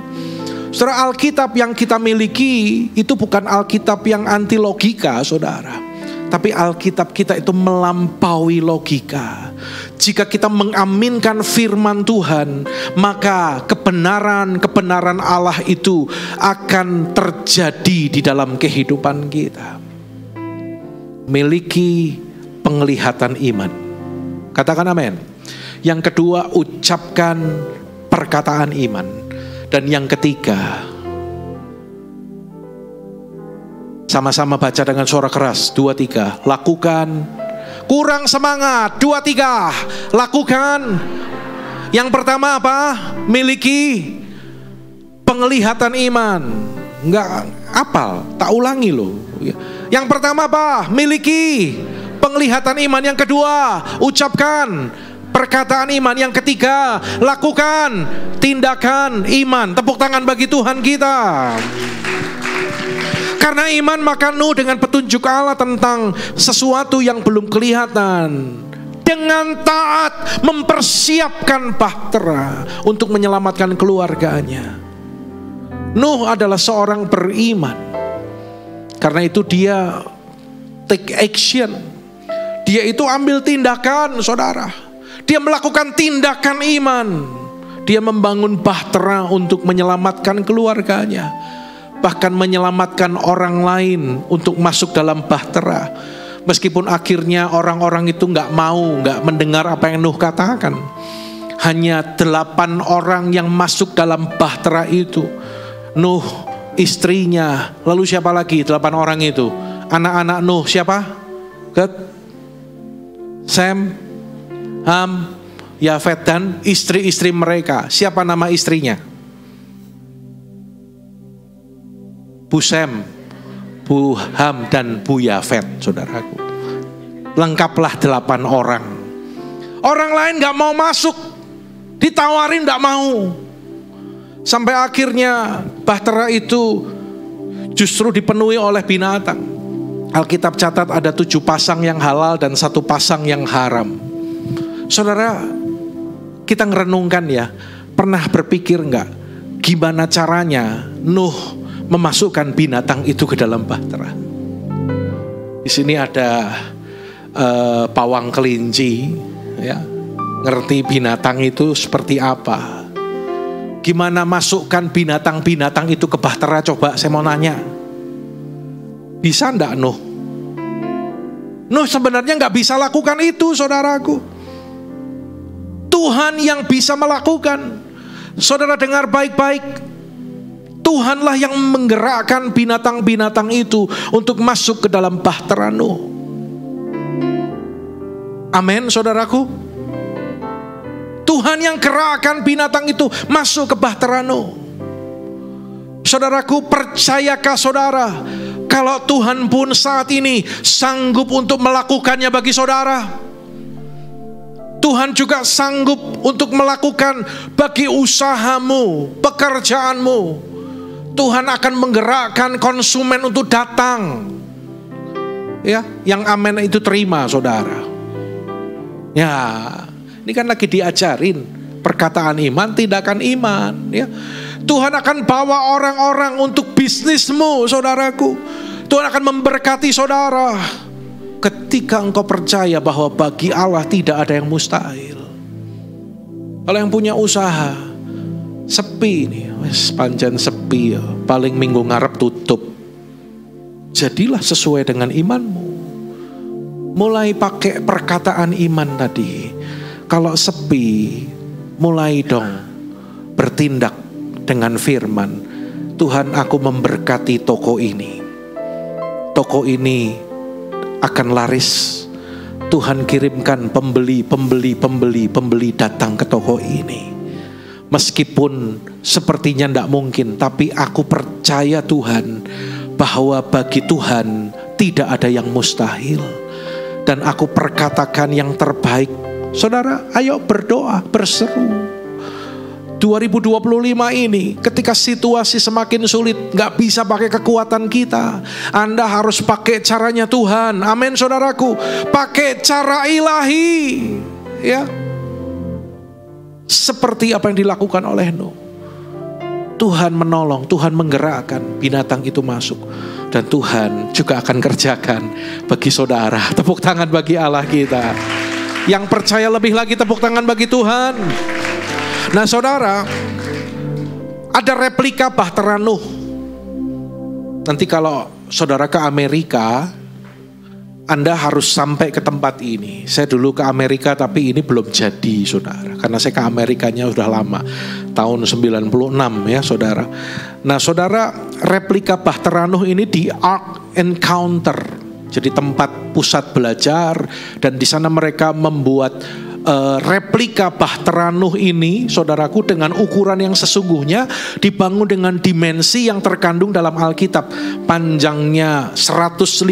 Saudara, Alkitab yang kita miliki itu bukan Alkitab yang anti logika, saudara. Tapi Alkitab kita itu melampaui logika. Jika kita mengaminkan firman Tuhan, maka kebenaran Allah itu akan terjadi di dalam kehidupan kita. Miliki penglihatan iman. Katakan amin. Yang kedua, ucapkan perkataan iman. Dan yang ketiga, sama-sama baca dengan suara keras. 2, 3. Lakukan. Kurang semangat. 2, 3. Lakukan. Yang pertama apa? Miliki penglihatan iman. Enggak apal, tak ulangi loh. Yang pertama apa? Miliki penglihatan iman. Yang kedua, ucapkan perkataan iman. Yang ketiga, lakukan tindakan iman. Tepuk tangan bagi Tuhan kita. Karena iman maka penuh dengan petunjuk Allah tentang sesuatu yang belum kelihatan. Dengan taat mempersiapkan bahtera untuk menyelamatkan keluarganya. Nuh adalah seorang beriman. Karena itu dia take action. Dia itu ambil tindakan, saudara. Dia melakukan tindakan iman. Dia membangun bahtera untuk menyelamatkan keluarganya. Bahkan menyelamatkan orang lain untuk masuk dalam bahtera. Meskipun akhirnya orang-orang itu nggak mendengar apa yang Nuh katakan. Hanya 8 orang yang masuk dalam bahtera itu. Nuh, istrinya, lalu siapa lagi 8 orang itu? Anak-anak Nuh siapa? Sem, Ham, Yafet dan istri-istri mereka. Siapa nama istrinya? Bu Sem, Bu Ham dan Bu Yafet, saudaraku. Lengkaplah 8 orang. Orang lain gak mau masuk, ditawarin gak mau. Sampai akhirnya bahtera itu justru dipenuhi oleh binatang. Alkitab catat ada 7 pasang yang halal dan 1 pasang yang haram. Saudara, kita ngerenungkan ya, pernah berpikir gak gimana caranya Nuh memasukkan binatang itu ke dalam bahtera? Di sini ada pawang kelinci, ya, ngerti binatang itu seperti apa. Gimana masukkan binatang-binatang itu ke bahtera? Coba saya mau nanya, bisa enggak Nuh? Nuh sebenarnya enggak bisa lakukan itu, saudaraku. Tuhan yang bisa melakukan. Saudara dengar baik-baik. Tuhanlah yang menggerakkan binatang-binatang itu untuk masuk ke dalam bahtera Nuh. Amin, saudaraku. Tuhan yang gerakkan binatang itu masuk ke Bahtera Nuh. Saudaraku, percayakah saudara kalau Tuhan pun saat ini sanggup untuk melakukannya bagi saudara? Tuhan juga sanggup untuk melakukan bagi usahamu, pekerjaanmu. Tuhan akan menggerakkan konsumen untuk datang. Ya, yang amin itu terima, saudara. Ya, ini kan lagi diajarin perkataan iman, tindakan iman. Ya, Tuhan akan bawa orang-orang untuk bisnismu, saudaraku. Tuhan akan memberkati saudara. Ketika engkau percaya bahwa bagi Allah tidak ada yang mustahil. Kalau yang punya usaha sepi nih, panjang sepi ya, paling minggu ngarep tutup. Jadilah sesuai dengan imanmu. Mulai pakai perkataan iman tadi. Kalau sepi, mulai dong bertindak dengan firman. Tuhan, aku memberkati toko ini. Toko ini akan laris. Tuhan kirimkan pembeli datang ke toko ini. Meskipun sepertinya tidak mungkin, tapi aku percaya Tuhan bahwa bagi Tuhan tidak ada yang mustahil. Dan aku perkatakan yang terbaik. Saudara, ayo berdoa, berseru. 2025 ini ketika situasi semakin sulit, gak bisa pakai kekuatan kita, Anda harus pakai caranya Tuhan. Amin saudaraku, pakai cara ilahi, ya, seperti apa yang dilakukan oleh Nuh. Tuhan menolong, Tuhan menggerakkan binatang itu masuk, dan Tuhan juga akan kerjakan bagi saudara. Tepuk tangan bagi Allah kita. Yang percaya lebih lagi, tepuk tangan bagi Tuhan. Nah saudara, ada replika Bahtera Nuh. Nanti kalau saudara ke Amerika, Anda harus sampai ke tempat ini. Saya dulu ke Amerika tapi ini belum jadi saudara. Karena saya ke Amerikanya sudah lama. Tahun 96 ya saudara. Nah saudara, replika Bahtera Nuh ini di Ark Encounter. Jadi tempat pusat belajar. Dan di sana mereka membuat replika Bahtera Nuh ini, saudaraku, dengan ukuran yang sesungguhnya, dibangun dengan dimensi yang terkandung dalam Alkitab. Panjangnya 157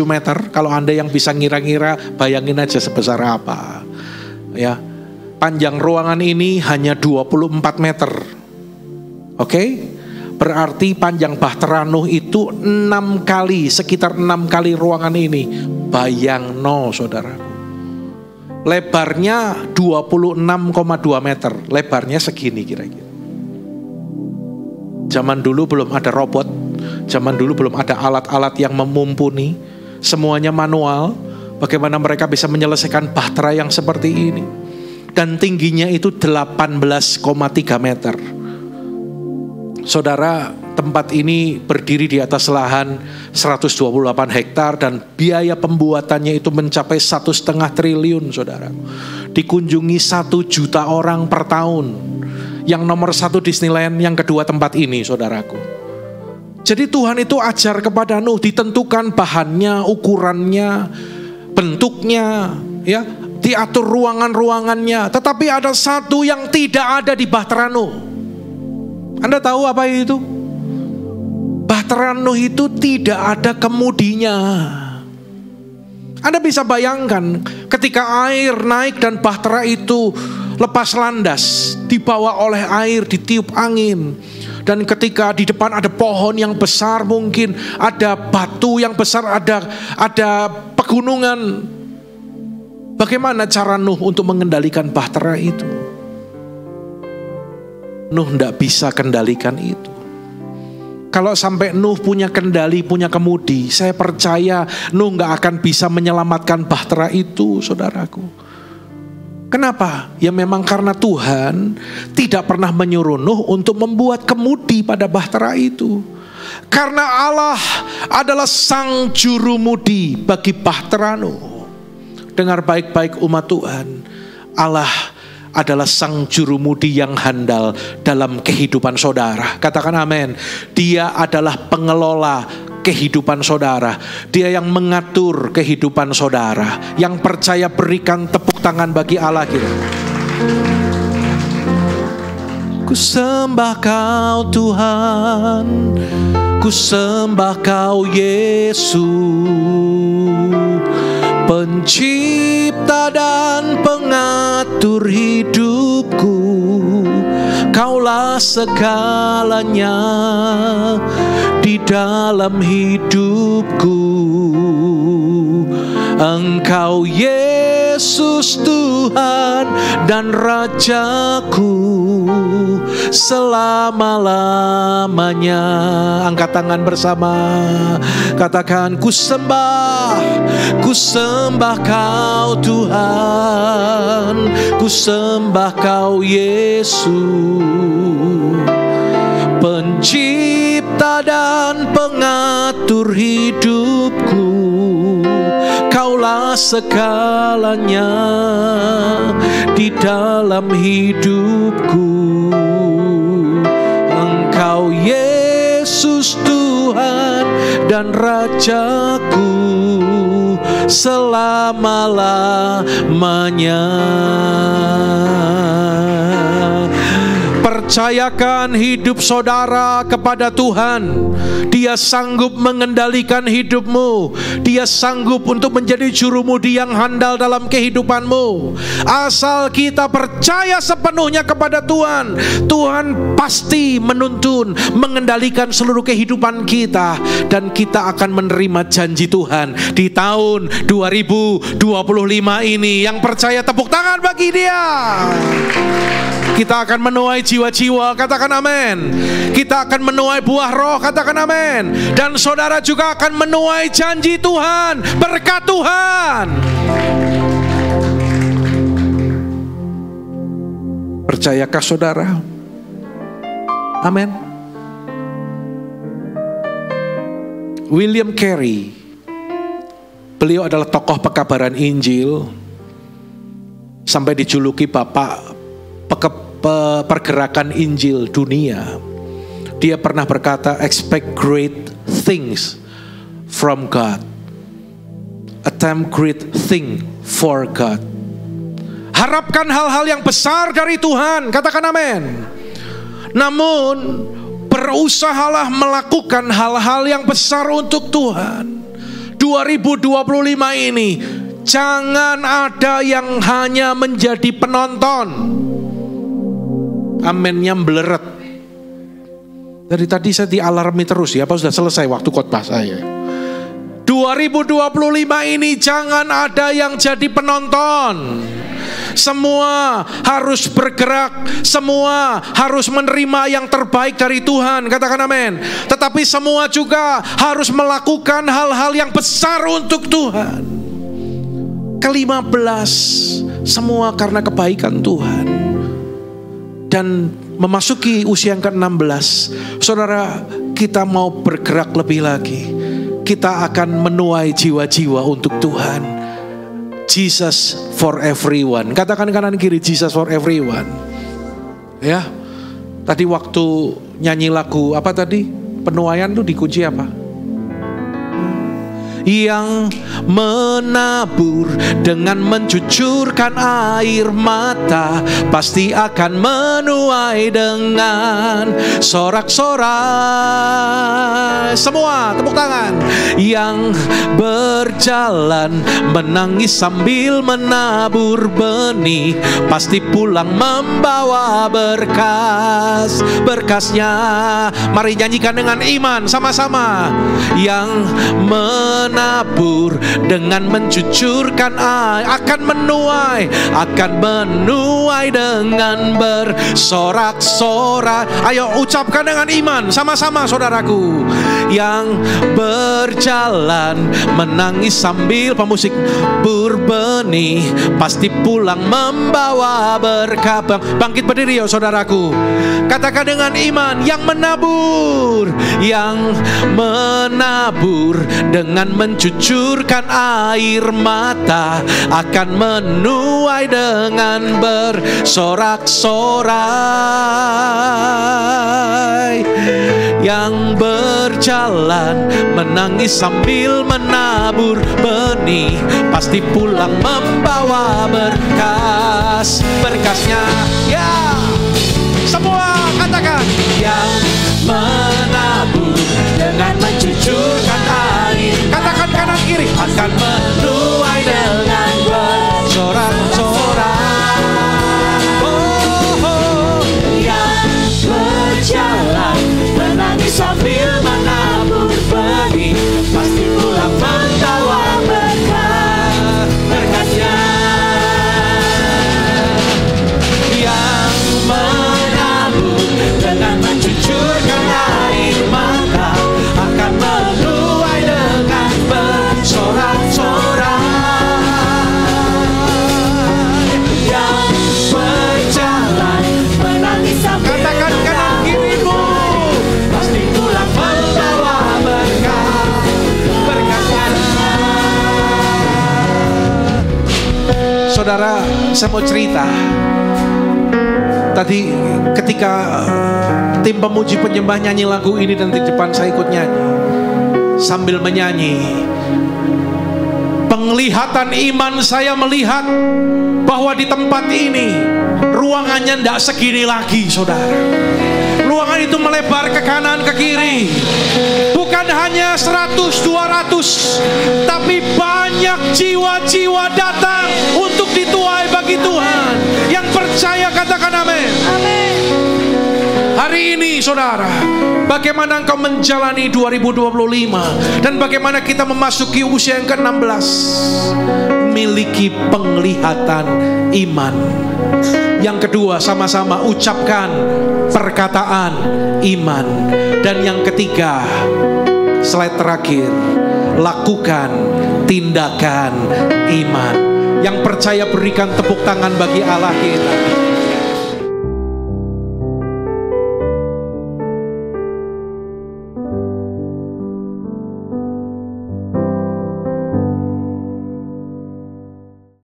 meter. Kalau Anda yang bisa ngira-ngira, bayangin aja sebesar apa. Ya, panjang ruangan ini hanya 24 meter. Oke? Berarti panjang Bahtera Nuh itu 6 kali, sekitar 6 kali ruangan ini. Bayangno, saudara. Lebarnya 26,2 meter. Lebarnya segini kira-kira. Zaman dulu belum ada robot. Zaman dulu belum ada alat-alat yang mumpuni. Semuanya manual. Bagaimana mereka bisa menyelesaikan bahtera yang seperti ini. Dan tingginya itu 18,3 meter. Saudara, tempat ini berdiri di atas lahan 128 hektar dan biaya pembuatannya itu mencapai 1,5 triliun, saudara. Dikunjungi 1 juta orang per tahun. Yang nomor 1 Disneyland, yang kedua tempat ini, saudaraku. Jadi Tuhan itu ajar kepada Nuh, ditentukan bahannya, ukurannya, bentuknya, ya, diatur ruangan-ruangannya. Tetapi ada satu yang tidak ada di Bahtera Nuh. Anda tahu apa itu? Bahtera Nuh itu tidak ada kemudinya. Anda bisa bayangkan ketika air naik dan bahtera itu lepas landas, dibawa oleh air, ditiup angin. Dan ketika di depan ada pohon yang besar, mungkin ada batu yang besar, ada pegunungan. Bagaimana cara Nuh untuk mengendalikan bahtera itu? Nuh tidak bisa kendalikan itu. Kalau sampai Nuh punya kendali, punya kemudi, saya percaya Nuh gak akan bisa menyelamatkan bahtera itu, saudaraku. Kenapa? Ya memang karena Tuhan tidak pernah menyuruh Nuh untuk membuat kemudi pada bahtera itu. Karena Allah adalah sang jurumudi bagi bahtera Nuh. Dengar baik-baik umat Tuhan, Allah adalah sang jurumudi yang handal dalam kehidupan saudara. Katakan amin. Dia adalah pengelola kehidupan saudara. Dia yang mengatur kehidupan saudara. Yang percaya berikan tepuk tangan bagi Allah kita. Ku sembah Kau Tuhan, ku sembah Kau Yesus, pencipta dan pengatur hidupku. Kaulah segalanya di dalam hidupku. Engkau Yesus Tuhan dan Rajaku selama-lamanya. Angkat tangan bersama, katakan, ku sembah Kau Tuhan, ku sembah Kau Yesus, pencipta dan pengatur hidupku. Kaulah segalanya di dalam hidupku. Engkau Yesus Tuhan dan Rajaku selama-lamanya. Percayakan hidup saudara kepada Tuhan. Dia sanggup mengendalikan hidupmu. Dia sanggup untuk menjadi jurumudi yang handal dalam kehidupanmu. Asal kita percaya sepenuhnya kepada Tuhan, Tuhan pasti menuntun, mengendalikan seluruh kehidupan kita. Dan kita akan menerima janji Tuhan di tahun 2025 ini. Yang percaya tepuk tangan bagi dia. Kita akan menuai jiwa-jiwa, katakan amin. Kita akan menuai buah roh, katakan amin. Dan saudara juga akan menuai janji Tuhan, berkat Tuhan. Percayakah saudara? Amin. William Carey, beliau adalah tokoh pekabaran Injil, sampai dijuluki bapak pergerakan Injil dunia. Dia pernah berkata, expect great things from God, attempt great thing for God. Harapkan hal-hal yang besar dari Tuhan, katakan amin. Namun berusahalah melakukan hal-hal yang besar untuk Tuhan. 2025 ini jangan ada yang hanya menjadi penonton. Amennya meleret. Dari tadi saya dialarmi terus ya, apa sudah selesai waktu khotbah saya? 2025 ini jangan ada yang jadi penonton. Semua harus bergerak, semua harus menerima yang terbaik dari Tuhan, katakan amin. Tetapi semua juga harus melakukan hal-hal yang besar untuk Tuhan. Ke-15, semua karena kebaikan Tuhan. Dan memasuki usia yang ke-16, saudara, kita mau bergerak lebih lagi. Kita akan menuai jiwa-jiwa untuk Tuhan. Jesus for everyone. Katakan kanan kiri, Jesus for everyone. Ya, tadi waktu nyanyi lagu apa tadi? Penuaian tuh dikunci apa? Yang menabur dengan mencucurkan air mata pasti akan menuai dengan sorak-sorai. Semua tepuk tangan. Yang berjalan menangis sambil menabur benih pasti pulang membawa berkasnya. Mari nyanyikan dengan iman sama-sama. Yang menabur dengan mencucurkan air akan menuai dengan bersorak-sorai. Ayo ucapkan dengan iman sama-sama saudaraku. Yang berjalan menangis sambil pemusik berbenih pasti pulang membawa berkah. Bangkit berdiri ya saudaraku. Katakan dengan iman, yang menabur dengan mencucurkan air mata akan menuai dengan bersorak-sorai. Yang berjalan menangis sambil menabur benih pasti pulang membawa berkah. deras berkasnya. Ya, semua katakan. Yang menabur dengan mencucurkan air, katakan kanan kiri, akan menuai dengan bersorak-sorak. Yang berjalan menangis sambil menabur benih, pasti pulang membawa berkatnya. Yang menabur dengan mencucurkan air mata, akan menuai dengan bersorak-sorak. Yang berjalan menangis sambil katakan kanan kirimu, pasti pulang membawa berkatnya. Saudara, saya mau cerita. Tadi ketika tim pemuji penyembah nyanyi lagu ini dan di depan saya ikut nyanyi, sambil menyanyi, penglihatan iman saya melihat bahwa di tempat ini ruangannya tidak segini lagi, saudara. Ruangan itu melebar ke kanan ke kiri. Bukan hanya 100, 200, tapi banyak jiwa-jiwa datang untuk dituai bagi Tuhan. Yang percaya katakan amin. Amin. Hari ini saudara, bagaimana engkau menjalani 2025 dan bagaimana kita memasuki usia yang ke-16? Miliki penglihatan iman. Yang kedua, sama-sama ucapkan perkataan iman. Dan yang ketiga, slide terakhir, lakukan tindakan iman. Yang percaya berikan tepuk tangan bagi Allah kita.